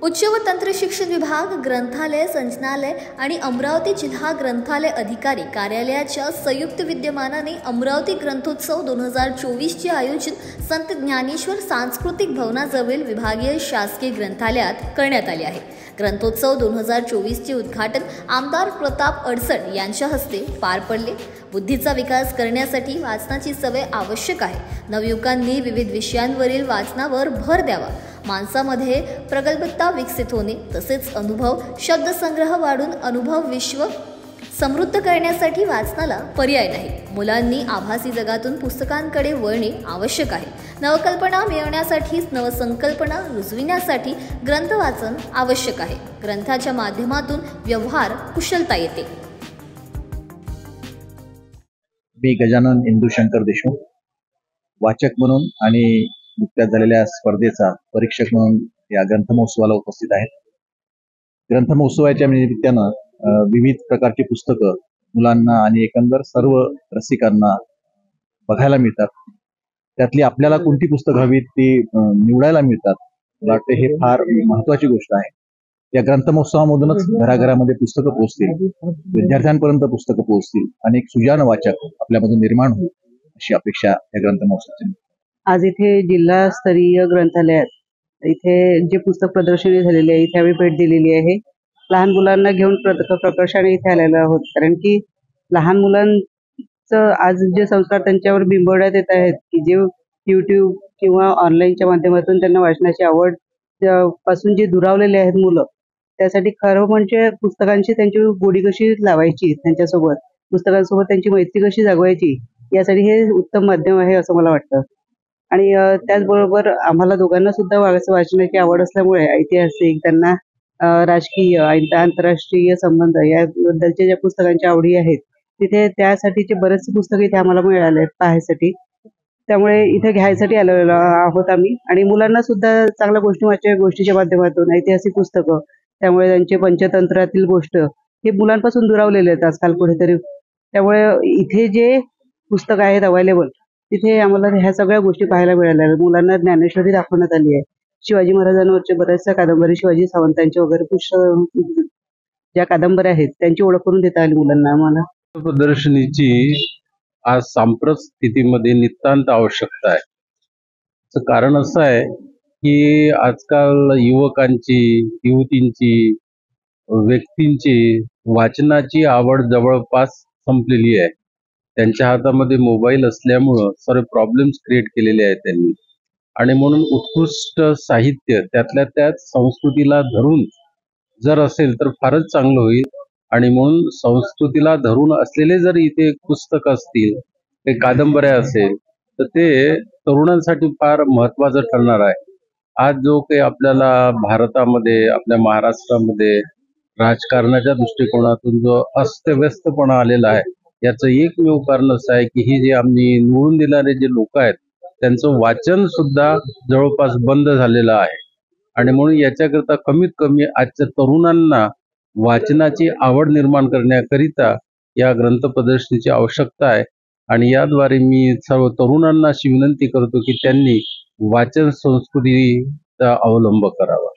उच्च व तंत्र शिक्षण विभाग, ग्रंथालय संचालनालय आणि अमरावती जिल्हा ग्रंथालय अधिकारी कार्यालयाच्या संयुक्त विद्यमानाने अमरावती ग्रंथोत्सव 2024 चे आयोजन संत ज्ञानेश्वर सांस्कृतिक भवनाजवळील विभागीय शासकीय ग्रंथालयात करण्यात आले आहे। ग्रंथोत्सव 2024 चे उद्घाटन आमदार प्रताप अडसड यांच्या हस्ते पार पडले। बुद्धीचा विकास करण्यासाठी वाचनाची सवय आवश्यक आहे। नवयुवकांनी विविध विषयांवरील वाचनावर भर द्यावा। माणसामध्ये प्रगल्भता विकसित होणे तसेच अनुभव शब्दसंग्रह वाढून अनुभव विश्व समृद्ध करण्यासाठी वाचनाला पर्याय नाही। मुलांनी आभासी जगातून पुस्तकांकडे वळणे आवश्यक आहे। नवकल्पना मिळवण्यासाठी नवसंकल्पना रुजविण्यासाठी ग्रंथ वाचन आवश्यक आहे। ग्रंथाच्या माध्यमातून व्यवहार कुशलता येते। मी गजानन इंदुशंकर देशमुख वाचक म्हणून आणि नुकत्याच झालेल्या स्पर्धेचा परीक्षक म्हणून या ग्रंथमहोत्सवाला उपस्थित आहेत। ग्रंथमहोत्सवाच्या निमित्तानं विविध प्रकारची पुस्तकं मुलांना आणि एकंदर सर्व रसिकांना बघायला मिळतात। त्यातली आपल्याला कोणती पुस्तकं हवीत ती निवडायला मिळतात। मला वाटतं हे फार महत्त्वाची गोष्ट आहे। या ग्रंथमहोत्सवामधूनच घराघरामध्ये पुस्तकं पोहोचतील, विद्यार्थ्यांपर्यंत पुस्तकं पोहोचतील आणि एक सुजाण वाचक आपल्यामधून निर्माण होईल अशी अपेक्षा या ग्रंथमहोत्सवाची। आज इथे जिल्हास्तरीय ग्रंथालयात इथे जे पुस्तक प्रदर्शनी झालेली आहे इथे आम्ही भेट दिलेली आहे। लहान मुलांना घेऊन प्रकर्षाने इथे आलेलो आहोत, कारण की लहान मुलांचं आज जे संस्कार त्यांच्यावर बिंबवण्यात येत आहेत की जे YouTube किंवा ऑनलाईनच्या माध्यमातून त्यांना वाचनाची आवड पासून जे दुरावलेले आहेत मुलं, त्यासाठी खरं म्हणजे पुस्तकांची त्यांची गोडी कशी लावायची, त्यांच्यासोबत पुस्तकांसोबत त्यांची मैत्री कशी जागवायची, यासाठी हे उत्तम माध्यम आहे असं मला वाटतं। आणि त्याचबरोबर आम्हाला दोघांना सुद्धा वाचनाची आवड असल्यामुळे ऐतिहासिक, त्यांना राजकीय, आंतरराष्ट्रीय संबंध याबद्दलच्या ज्या पुस्तकांच्या आवडी आहेत तिथे त्यासाठीचे बरेचसे पुस्तक इथे आम्हाला मिळाले पाहायसाठी। त्यामुळे इथे घ्यायसाठी आलेलो आहोत आम्ही। आणि मुलांना सुद्धा चांगल्या गोष्टीच्या माध्यमातून ऐतिहासिक पुस्तकं, त्यामुळे त्यांचे पंचतंत्रातील गोष्ट हे मुलांपासून दुरावलेले आहेत आजकाल कुठेतरी। त्यामुळे इथे जे पुस्तक आहेत अवेलेबल तिथे आम्हाला ह्या सगळ्या गोष्टी पाहायला मिळाल्या। मुलांना ज्ञानेश्वरी दाखवण्यात आली आहे, शिवाजी महाराजांवरच्या बऱ्याचशा कादंबरी, शिवाजी सावंतांच्या वगैरे ज्या कादंबऱ्या आहेत त्यांची ओळख करून देता आली मुलांना आम्हाला। प्रदर्शनीची आज सांप्रत स्थितीमध्ये नितांत आवश्यकता आहे। त्याचं कारण असं आहे की आजकाल युवकांची, युवतींची, व्यक्तींची वाचनाची आवड जवळपास संपलेली आहे। त्यांच्या हातामध्ये मोबाईल असल्यामुळं सर्व प्रॉब्लेम्स क्रिएट केलेले आहेत त्यांनी। आणि म्हणून उत्कृष्ट साहित्य त्यातल्या त्यात संस्कृतीला धरून जर असेल तर फारच चांगलं होईल। आणि म्हणून संस्कृतीला धरून असलेले जर इथे पुस्तक असतील, ते कादंबऱ्या असेल, तर ते तरुणांसाठी फार महत्त्वाचं ठरणार आहे। आज जो काही आपल्याला भारतामध्ये, आपल्या महाराष्ट्रामध्ये राजकारणाच्या दृष्टिकोनातून जो अस्तव्यस्तपणा आलेला आहे, याचं एकमेव कारण असं आहे की ही जे आम्ही निवडून देणारे जे लोक आहेत त्यांचं वाचन सुद्धा जवळपास बंद झालेलं आहे। आणि म्हणून याच्याकरता कमीत कमी आजच्या तरुणांना वाचनाची आवड निर्माण करण्याकरिता या ग्रंथ प्रदर्शनीची आवश्यकता आहे। आणि याद्वारे मी सर्व तरुणांना अशी विनंती करतो की त्यांनी वाचन संस्कृतीचा अवलंब करावा।